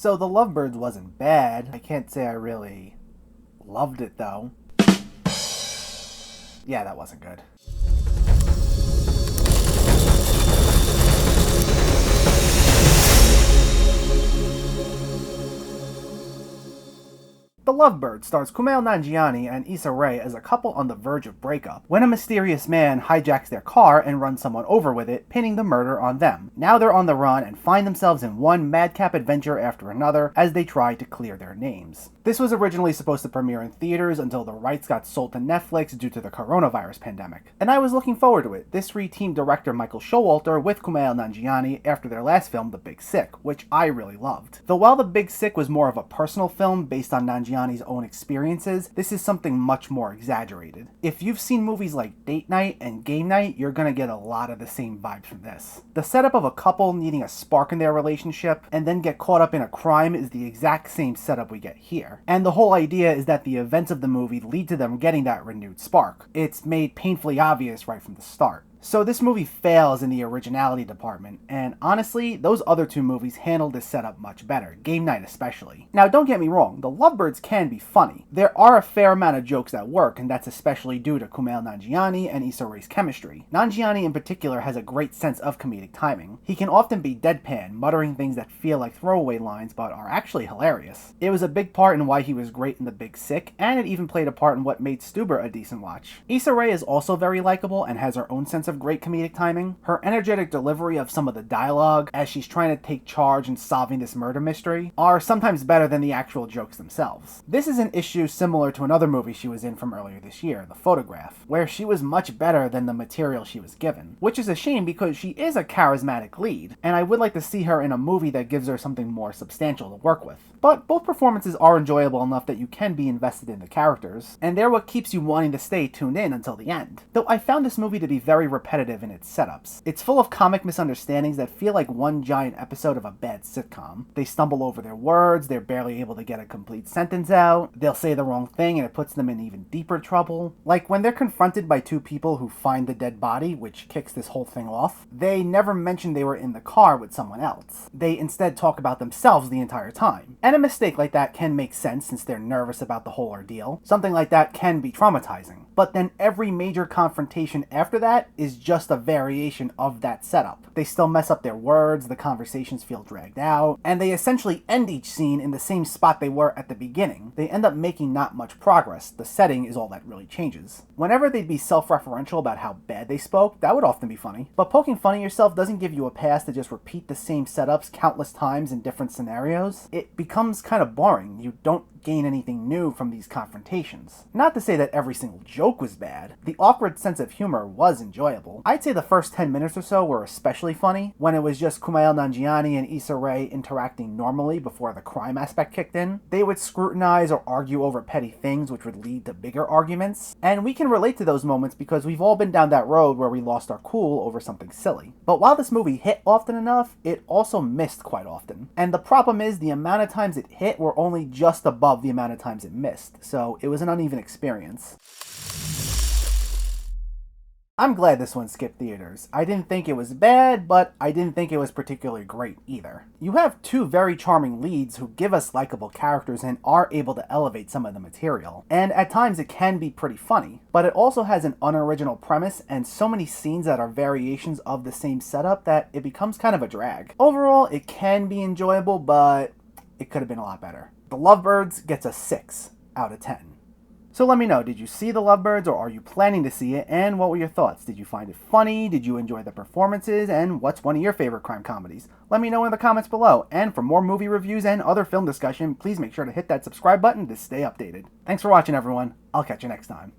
So the Lovebirds wasn't bad. I can't say I really loved it though. Yeah, that wasn't good. The Lovebirds stars Kumail Nanjiani and Issa as a couple on the verge of breakup, when a mysterious man hijacks their car and runs someone over with it, pinning the murder on them. Now they're on the run and find themselves in one madcap adventure after another as they try to clear their names. This was originally supposed to premiere in theaters until the rights got sold to Netflix due to the coronavirus pandemic, and I was looking forward to it. This reteamed director Michael Showalter with Kumail Nanjiani after their last film, The Big Sick, which I really loved. Though while The Big Sick was more of a personal film based on Nanjiani's own experiences, this is something much more exaggerated. If you've seen movies like Date Night and Game Night, you're gonna get a lot of the same vibes from this. The setup of a couple needing a spark in their relationship and then get caught up in a crime is the exact same setup we get here. And the whole idea is that the events of the movie lead to them getting that renewed spark. It's made painfully obvious right from the start. So this movie fails in the originality department, and honestly, those other two movies handled this setup much better, Game Night especially. Now don't get me wrong, the Lovebirds can be funny. There are a fair amount of jokes that work, and that's especially due to Kumail Nanjiani and Issa Rae's chemistry. Nanjiani in particular has a great sense of comedic timing. He can often be deadpan, muttering things that feel like throwaway lines but are actually hilarious. It was a big part in why he was great in The Big Sick, and it even played a part in what made Stuber a decent watch. Issa Rae is also very likable and has her own sense of great comedic timing. Her energetic delivery of some of the dialogue as she's trying to take charge in solving this murder mystery are sometimes better than the actual jokes themselves. This is an issue similar to another movie she was in from earlier this year, The Photograph, where she was much better than the material she was given, which is a shame because she is a charismatic lead, and I would like to see her in a movie that gives her something more substantial to work with. But both performances are enjoyable enough that you can be invested in the characters, and they're what keeps you wanting to stay tuned in until the end. Though I found this movie to be very repetitive in its setups. It's full of comic misunderstandings that feel like one giant episode of a bad sitcom. They stumble over their words, they're barely able to get a complete sentence out, they'll say the wrong thing and it puts them in even deeper trouble. Like when they're confronted by two people who find the dead body, which kicks this whole thing off, they never mention they were in the car with someone else. They instead talk about themselves the entire time. And a mistake like that can make sense since they're nervous about the whole ordeal. Something like that can be traumatizing. But then every major confrontation after that is just a variation of that setup. They still mess up their words, the conversations feel dragged out, and they essentially end each scene in the same spot they were at the beginning. They end up making not much progress. The setting is all that really changes. Whenever they'd be self-referential about how bad they spoke, that would often be funny. But poking fun at yourself doesn't give you a pass to just repeat the same setups countless times in different scenarios. It becomes kind of boring. You don't gain anything new from these confrontations. Not to say that every single joke was bad. The awkward sense of humor was enjoyable. I'd say the first 10 minutes or so were especially funny, when it was just Kumail Nanjiani and Issa Rae interacting normally before the crime aspect kicked in. They would scrutinize or argue over petty things which would lead to bigger arguments, and we can relate to those moments because we've all been down that road where we lost our cool over something silly. But while this movie hit often enough, it also missed quite often. And the problem is the amount of times it hit were only just above the amount of times it missed, so it was an uneven experience. I'm glad this one skipped theaters. I didn't think it was bad, but I didn't think it was particularly great either. You have two very charming leads who give us likable characters and are able to elevate some of the material. And at times it can be pretty funny, but it also has an unoriginal premise and so many scenes that are variations of the same setup that it becomes kind of a drag. Overall, it can be enjoyable, but it could have been a lot better. The Lovebirds gets a 6 out of 10. So let me know, did you see The Lovebirds or are you planning to see it, and what were your thoughts? Did you find it funny? Did you enjoy the performances? And what's one of your favorite crime comedies? Let me know in the comments below, and for more movie reviews and other film discussion, please make sure to hit that subscribe button to stay updated. Thanks for watching everyone, I'll catch you next time.